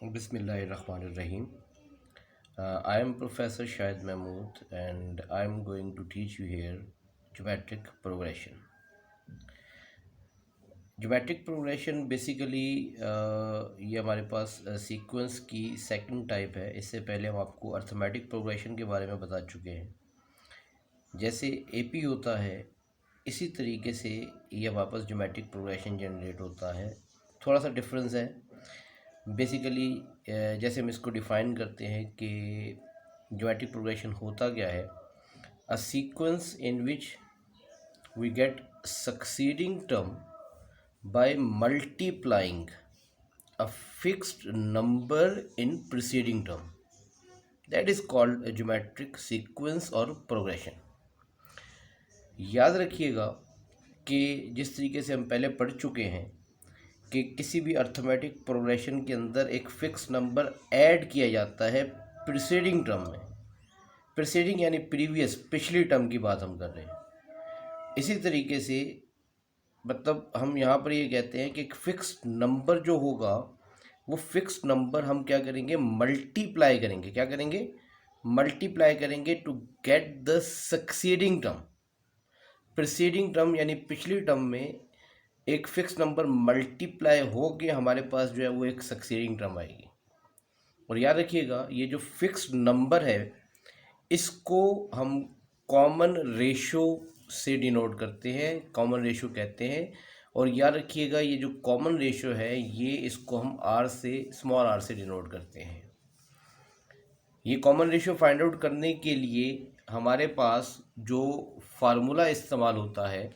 Bismillahirrahmanirrahim. I am Professor Shahid Mahmood and I am going to teach you here geometric progression. Geometric progression basically ये हमारे पास sequence की second type है। इससे पहले हम आपको अर्थमेटिक प्रोग्रेशन के बारे में बता चुके हैं। जैसे एपी होता है इसी तरीके से ये हमारे पास ज्योमेट्रिक प्रोग्रेशन जनरेट होता है। थोड़ा सा डिफरेंस है। बेसिकली जैसे हम इसको डिफ़ाइन करते हैं कि ज्योमेट्रिक प्रोग्रेशन होता क्या है, a sequence in which we get succeeding term by multiplying a fixed number in preceding term, that is called geometric sequence और प्रोग्रेशन। याद रखिएगा कि जिस तरीके से हम पहले पढ़ चुके हैं कि किसी भी अर्थमेटिक प्रोग्रेशन के अंदर एक फ़िक्स नंबर ऐड किया जाता है प्रीसीडिंग टर्म में। प्रीसीडिंग यानी प्रीवियस, पिछली टर्म की बात हम कर रहे हैं। इसी तरीके से मतलब हम यहाँ पर ये कहते हैं कि एक फ़िक्स नंबर जो होगा वो फ़िक्स नंबर हम क्या करेंगे, मल्टीप्लाई करेंगे। क्या करेंगे? मल्टीप्लाई करेंगे to get the succeeding term. Preceding term यानी पिछली टर्म में एक फ़िक्स नंबर मल्टीप्लाई हो के हमारे पास जो है वो एक सक्सीडिंग टर्म आएगी। और याद रखिएगा ये जो फिक्स नंबर है इसको हम कॉमन रेशो से डिनोट करते हैं, कॉमन रेशो कहते हैं। और याद रखिएगा ये जो कॉमन रेशो है ये इसको हम आर से, स्मॉल आर से डिनोट करते हैं। ये कॉमन रेशो फाइंड आउट करने के लिए हमारे पास जो फार्मूला इस्तेमाल होता है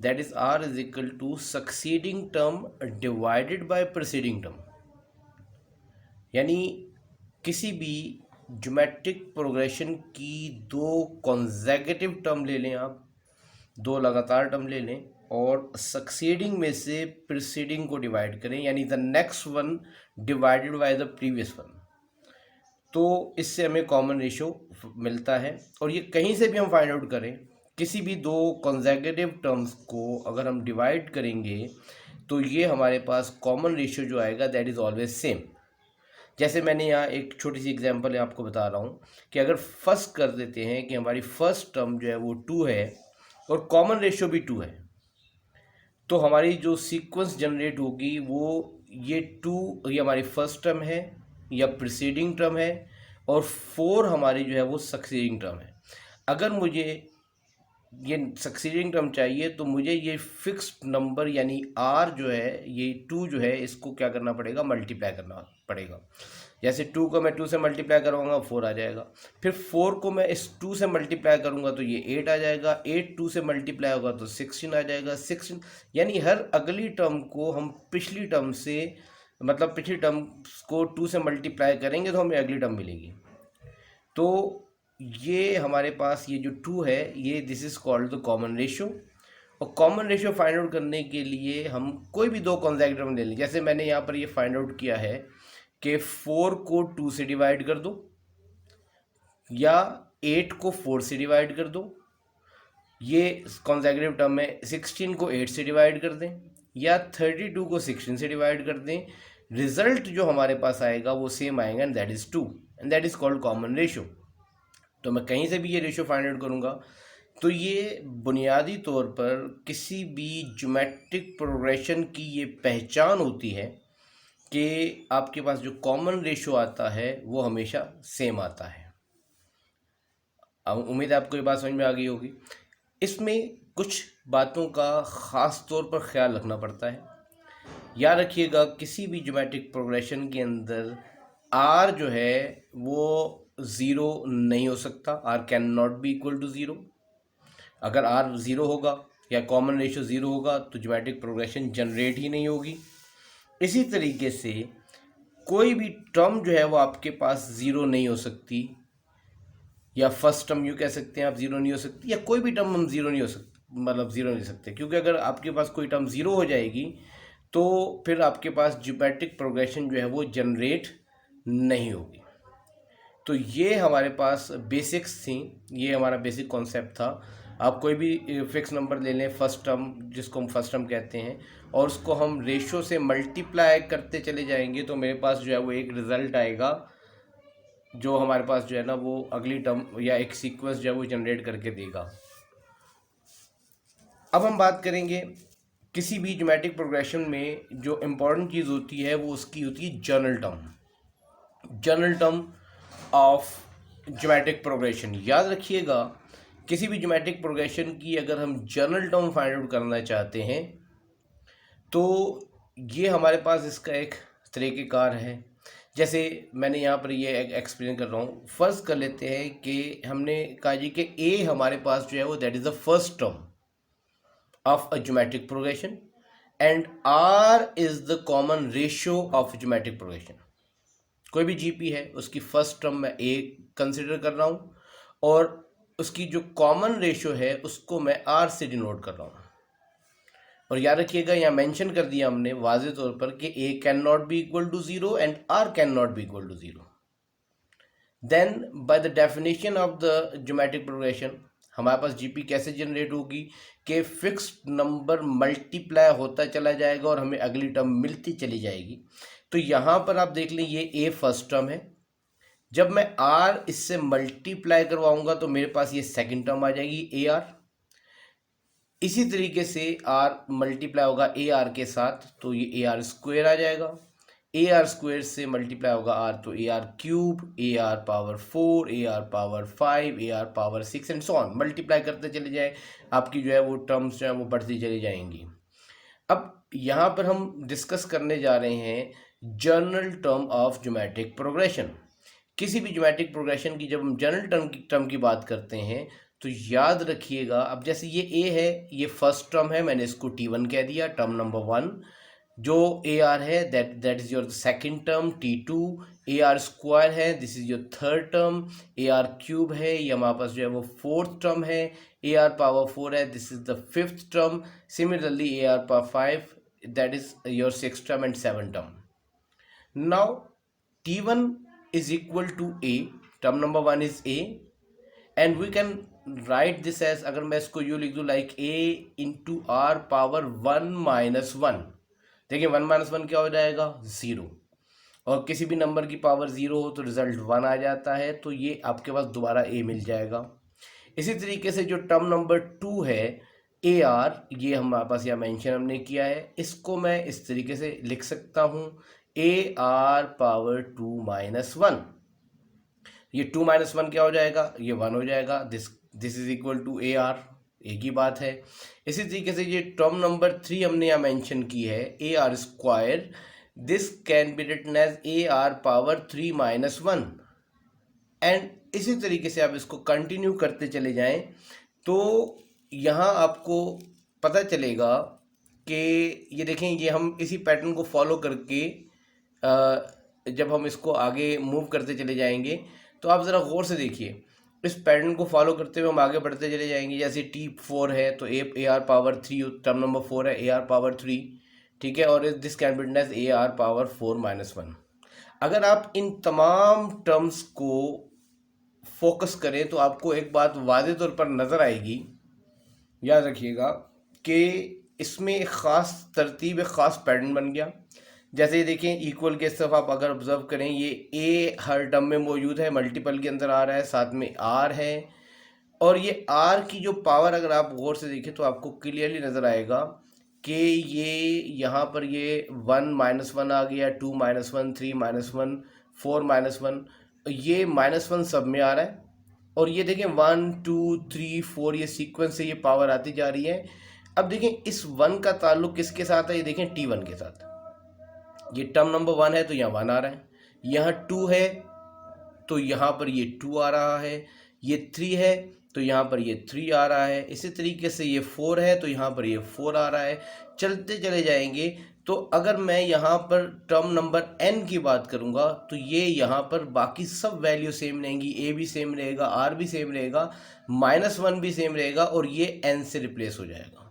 that is r is equal to succeeding term divided by preceding term. यानी किसी भी ज्योमेट्रिक प्रोग्रेशन की दो कॉन्सेक्यूटिव टर्म ले लें, आप दो लगातार टर्म ले लें और सक्सीडिंग में से प्रीसीडिंग को डिवाइड करें, यानी the next one divided by the previous one, तो इससे हमें कॉमन रेशो मिलता है। और ये कहीं से भी हम फाइंड आउट करें, किसी भी दो कॉन्सेक्यूटिव टर्म्स को अगर हम डिवाइड करेंगे तो ये हमारे पास कॉमन रेशो जो आएगा दैट इज़ ऑलवेज सेम। जैसे मैंने यहाँ एक छोटी सी एग्जांपल आपको बता रहा हूँ कि अगर फर्स्ट कर देते हैं कि हमारी फर्स्ट टर्म जो है वो 2 है और कॉमन रेशो भी 2 है, तो हमारी जो सीक्वेंस जनरेट होगी वो ये 2 ये हमारी फर्स्ट टर्म है या प्रीसीडिंग टर्म है और 4 हमारी जो है वो सक्सीडिंग टर्म है। अगर मुझे ये सक्सीडिंग टर्म चाहिए तो मुझे ये फिक्स्ड नंबर यानी आर जो है, ये 2 जो है इसको क्या करना पड़ेगा, मल्टीप्लाई करना पड़ेगा। जैसे 2 को मैं 2 से मल्टीप्लाई करूँगा 4 आ जाएगा, फिर 4 को मैं इस 2 से मल्टीप्लाई करूँगा तो ये 8 आ जाएगा, 8 2 से मल्टीप्लाई होगा तो 16 आ जाएगा, 16 यानी हर अगली टर्म को हम पिछली टर्म से, मतलब पिछली टर्म को 2 से मल्टीप्लाई करेंगे तो हमें अगली टर्म मिलेगी। तो ये हमारे पास ये जो 2 है ये this is called the common ratio. और कॉमन रेशो फाइंड आउट करने के लिए हम कोई भी दो कॉन्सेक्यूटिव ले लें। जैसे मैंने यहाँ पर ये फाइंड आउट किया है कि 4 को 2 से डिवाइड कर दो या 8 को 4 से डिवाइड कर दो, ये कॉन्सेक्यूटिव टर्म में 16 को 8 से डिवाइड कर दें या 32 को 16 से डिवाइड कर दें, रिजल्ट जो हमारे पास आएगा वो सेम आएगा and that is 2 and that is called common ratio. तो मैं कहीं से भी ये रेशो फाइंड आउट करूँगा तो ये बुनियादी तौर पर किसी भी ज्योमेट्रिक प्रोग्रेशन की ये पहचान होती है कि आपके पास जो कॉमन रेशो आता है वो हमेशा सेम आता है। अब उम्मीद है आपको ये बात समझ में आ गई होगी। इसमें कुछ बातों का ख़ास तौर पर ख्याल रखना पड़ता है। याद रखिएगा किसी भी ज्योमेट्रिक प्रोग्रेशन के अंदर आर जो है वो ज़ीरो नहीं हो सकता, r can not be equal to zero. अगर आर ज़ीरो होगा या कॉमन रेशो ज़ीरो होगा तो ज्योमेट्रिक प्रोग्रेशन जनरेट ही नहीं होगी। इसी तरीके से कोई भी टर्म जो है वो आपके पास ज़ीरो नहीं हो सकती, या फर्स्ट टर्म यूँ कह सकते हैं आप ज़ीरो नहीं हो सकती, या कोई भी टर्म हम ज़ीरो नहीं हो सकते, मतलब ज़ीरो नहीं सकते, क्योंकि अगर आपके पास कोई टर्म ज़ीरो हो जाएगी तो फिर आपके पास ज्योमेट्रिक प्रोग्रेशन जो है वो जनरेट नहीं होगी। तो ये हमारे पास बेसिक्स थी, ये हमारा बेसिक कॉन्सेप्ट था। आप कोई भी फिक्स नंबर ले लें, फर्स्ट टर्म जिसको हम फर्स्ट टर्म कहते हैं, और उसको हम रेशो से मल्टीप्लाई करते चले जाएंगे तो मेरे पास जो है वो एक रिज़ल्ट आएगा जो हमारे पास जो है ना वो अगली टर्म या एक सीक्वेंस जो है वो जनरेट करके देगा। अब हम बात करेंगे किसी भी ज्योमेट्रिक प्रोग्रेशन में जो इम्पोर्टेंट चीज़ होती है वो उसकी होती है general term. General term of geometric progression, याद रखिएगा किसी भी ज्योमेट्रिक प्रोग्रेशन की अगर हम जनरल टर्म फाइंड आउट करना चाहते हैं तो ये हमारे पास इसका एक तरीक़ेकार है। जैसे मैंने यहाँ पर ये एक्सप्लेन कर रहा हूँ। फर्स्ट कर लेते हैं कि हमने कहा जी कि ए हमारे पास जो है वो that is the first term of a geometric progression and R is the common ratio of geometric progression। कोई भी जीपी है उसकी फर्स्ट टर्म मैं ए कंसिडर कर रहा हूँ और उसकी जो कॉमन रेशियो है उसको मैं आर से डिनोट कर रहा हूँ। और याद रखिएगा यहाँ मेंशन कर दिया हमने वाज़े तौर पर कि A can not be equal to zero and R can not be equal to zero. Then by the definition of the geometric progression हमारे पास जीपी कैसे जनरेट होगी कि फिक्स्ड नंबर मल्टीप्लाई होता चला जाएगा और हमें अगली टर्म मिलती चली जाएगी। तो यहाँ पर आप देख लें ये ए फर्स्ट टर्म है, जब मैं आर इससे मल्टीप्लाई करवाऊंगा तो मेरे पास ये सेकंड टर्म आ जाएगी ए आर। इसी तरीके से आर मल्टीप्लाई होगा ए आर के साथ तो ये ए आर स्क्वायर आ जाएगा। ए आर स्क्वायर से मल्टीप्लाई होगा आर तो a R cube, A r power 4, A r power 5, A r power 6 and so on. Multiply करते चले जाए आपकी जो है वो टर्म्स जो है वो बढ़ती चली जाएंगी। अब यहाँ पर हम डिस्कस करने जा रहे हैं general term of geometric progression. किसी भी ज्योमेट्रिक प्रोग्रेशन की जब हम जनरल टर्म की बात करते हैं तो याद रखिएगा, अब जैसे ये ए है ये फर्स्ट टर्म है, मैंने इसको T1 कह दिया, टर्म नंबर 1। जो ए आर है that is your second term T2। A are square है this is your third term. A R cube है ये हमारे पास जो है वो फोर्थ टर्म है। ए आर पावर 4 है this is the fifth term. Similarly A r power 5 that is your six term and seven term. Now T1 is equal to A, term number 1 is A and we can write this as, अगर मैं इसको यूँ लिख दूँ like A into R power 1 minus 1। देखिए 1 minus 1 क्या हो जाएगा 0, और किसी भी नंबर की पावर 0 हो तो रिजल्ट 1 आ जाता है, तो ये आपके पास दोबारा A मिल जाएगा। इसी तरीके से जो टर्म नंबर 2 है ए आर, ये हमारे पास यहाँ मेंशन हमने किया है, इसको मैं इस तरीके से लिख सकता हूँ ए आर पावर 2 माइनस 1। ये 2 माइनस 1 क्या हो जाएगा ये 1 हो जाएगा। This is equal to a r, एक ही बात है। इसी तरीके से ये टर्म नंबर 3 हमने यहाँ मेंशन की है a are square, this can be written as a r power 3 minus 1। And इसी तरीके से आप इसको कंटिन्यू करते चले जाएं तो यहाँ आपको पता चलेगा कि ये देखें, ये हम इसी पैटर्न को फॉलो करके जब हम इसको आगे मूव करते चले जाएंगे तो आप ज़रा गौर से देखिए, इस पैटर्न को फॉलो करते हुए हम आगे बढ़ते चले जाएंगे। जैसे T4 है तो a r power 3, term number 4 है ए आर पावर 3, ठीक है, और this can be written as a r power 4 minus 1। अगर आप इन तमाम टर्म्स को फोकस करें तो आपको एक बात वाज़े तौर पर नज़र आएगी, याद रखिएगा कि इसमें एक ख़ास तरतीब, एक ख़ास पैटर्न बन गया। जैसे ये देखें इक्वल के तरफ आप अगर ऑब्जर्व करें, ये ए हर टर्म में मौजूद है, मल्टीपल के अंदर आ रहा है, साथ में आर है, और ये आर की जो पावर अगर आप गौर से देखें तो आपको क्लियरली नज़र आएगा कि ये यहाँ पर ये 1 माइनस 1 आ गया, 2 माइनस 1, 3 माइनस 1, 4 माइनस 1, ये माइनस 1 सब में आ रहा है। और ये देखें 1 2 3 4 ये सीक्वेंस से ये पावर आती जा रही है। अब देखें इस 1 का ताल्लुक किसके साथ है, ये देखें T1 के साथ। ये टर्म नंबर 1 है तो यहाँ 1 आ रहा है, यहाँ 2 है तो यहाँ पर ये 2 आ रहा है, ये 3 है तो यहाँ पर ये 3 आ रहा है, इसी तरीके से ये 4 है तो यहाँ पर ये 4 आ रहा है। चलते चले जाएंगे तो अगर मैं यहाँ पर टर्म नंबर n की बात करूँगा तो ये यहाँ पर बाकी सब वैल्यू सेम रहेंगी, a भी सेम रहेगा, r भी सेम रहेगा, -1 भी सेम रहेगा और ये n से रिप्लेस हो जाएगा।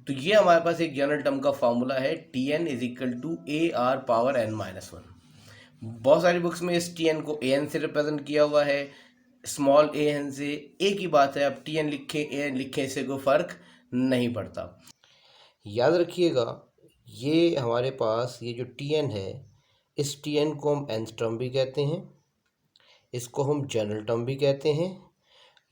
तो ये हमारे पास एक जनरल टर्म का फार्मूला है Tn is equal to a r power n minus 1। बहुत सारी बुक्स में इस Tn को an से रिप्रेजेंट किया हुआ है, स्मॉल ए एन से एक ही बात है, अब टी एन लिखे ए एन लिखे इससे कोई फ़र्क नहीं पड़ता। याद रखिएगा ये हमारे पास ये जो टी एन है, इस टी एन को हम nth टर्म भी कहते हैं, इसको हम जनरल टर्म भी कहते हैं।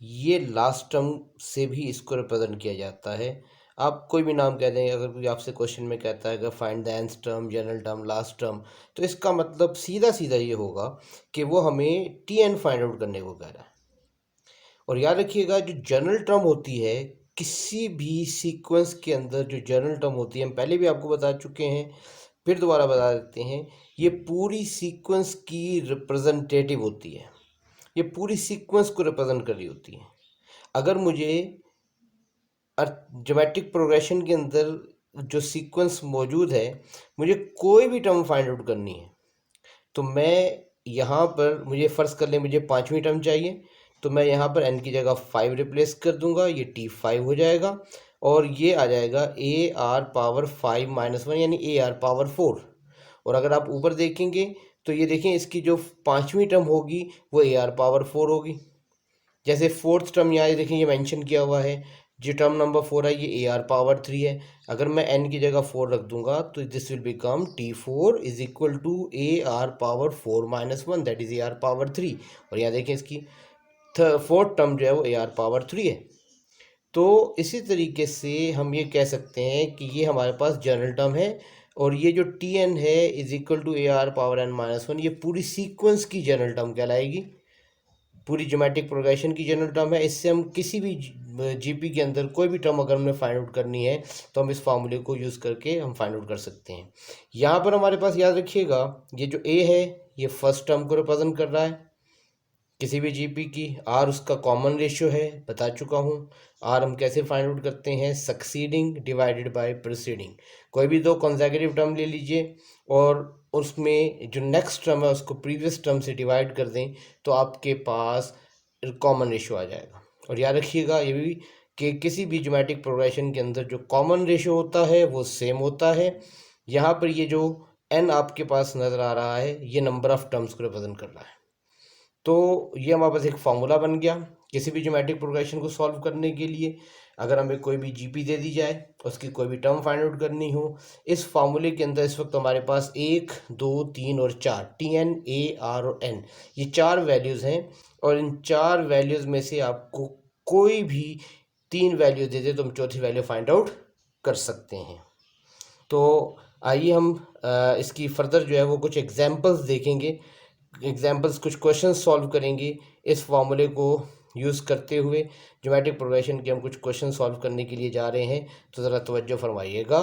ये लास्ट टर्म से भी इसको रिप्रेजेंट किया जाता है। आप कोई भी नाम कह दें, अगर कोई आपसे क्वेश्चन में कहता है अगर find the nth term, general term, last term, तो इसका मतलब सीधा सीधा ये होगा कि वो हमें टी एन फाइंड आउट करने को कह रहा है। और याद रखिएगा जो जनरल टर्म होती है, किसी भी सीक्वेंस के अंदर जो जनरल टर्म होती है, हम पहले भी आपको बता चुके हैं, फिर दोबारा बता देते हैं, ये पूरी सीक्वेंस की रिप्रेजेंटेटिव होती है, ये पूरी सीक्वेंस को रिप्रेजेंट कर रही होती है। अगर मुझे ज्योमेट्रिक प्रोग्रेशन के अंदर जो सीक्वेंस मौजूद है, मुझे कोई भी टर्म फाइंड आउट करनी है, तो मैं यहाँ पर, मुझे फ़र्ज़ कर लें मुझे 5वीं टर्म चाहिए, तो मैं यहाँ पर n की जगह 5 रिप्लेस कर दूंगा, ये t5 हो जाएगा और ये आ जाएगा AR पावर 5 माइनस 1 यानी AR पावर 4। और अगर आप ऊपर देखेंगे तो ये देखें इसकी जो 5वीं टर्म होगी वो AR पावर 4 होगी। जैसे 4th टर्म यहाँ देखें ये मेंशन किया हुआ है, जो टर्म नंबर 4 है ये AR पावर 3 है। अगर मैं n की जगह 4 रख दूंगा तो this will become T4 is equal to AR power 4 minus 1 that is AR power 3। और यहाँ देखें इसकी 4th टर्म जो है वो AR पावर 3 है। तो इसी तरीके से हम ये कह सकते हैं कि ये हमारे पास जनरल टर्म है और ये जो TN है is equal to AR power n minus 1, ये पूरी सीक्वेंस की जनरल टर्म कहलाएगी, पूरी ज्योमेट्रिक प्रोग्रेशन की जनरल टर्म है। इससे हम किसी भी जीपी के अंदर कोई भी टर्म अगर हमें फाइंड आउट करनी है तो हम इस फार्मूले को यूज़ करके हम फाइंड आउट कर सकते हैं। यहाँ पर हमारे पास याद रखिएगा ये जो ए है ये फर्स्ट टर्म को रिप्रेजेंट कर रहा है किसी भी जीपी की। आर उसका कॉमन रेशियो है, बता चुका हूँ। आर हम कैसे फाइंड आउट करते हैं, सक्सीडिंग डिवाइडेड बाय प्रीसीडिंग। कोई भी दो कॉन्सेक्यूटिव टर्म ले लीजिए और उसमें जो नेक्स्ट टर्म है उसको प्रीवियस टर्म से डिवाइड कर दें तो आपके पास कॉमन रेशियो आ जाएगा। और याद रखिएगा ये भी कि किसी भी ज्योमेट्रिक प्रोग्रेशन के अंदर जो कॉमन रेशियो होता है वो सेम होता है। यहाँ पर ये जो एन आपके पास नज़र आ रहा है ये नंबर ऑफ टर्म्स को रिप्रेजेंट कर रहा है। तो ये हमारे पास एक फार्मूला बन गया किसी भी ज्योमेट्रिक प्रोग्रेशन को सॉल्व करने के लिए। अगर हमें कोई भी जीपी दे दी जाए, उसकी कोई भी टर्म फाइंड आउट करनी हो, इस फार्मूले के अंदर इस वक्त हमारे पास 1, 2, 3 और 4 TN, AR और N ये 4 वैल्यूज़ हैं। और इन 4 वैल्यूज़ में से आपको कोई भी 3 वैल्यू दे दे तो हम चौथी वैल्यू फाइंड आउट कर सकते हैं। तो आइए हम इसकी फर्दर जो है वो कुछ एग्जांपल्स देखेंगे, एग्जांपल्स कुछ क्वेश्चन सॉल्व करेंगे इस फॉर्मूले को यूज़ करते हुए। ज्योमेट्रिक प्रोग्रेशन के हम कुछ क्वेश्चन सॉल्व करने के लिए जा रहे हैं, तो ज़रा तवज्जो फरमाइएगा।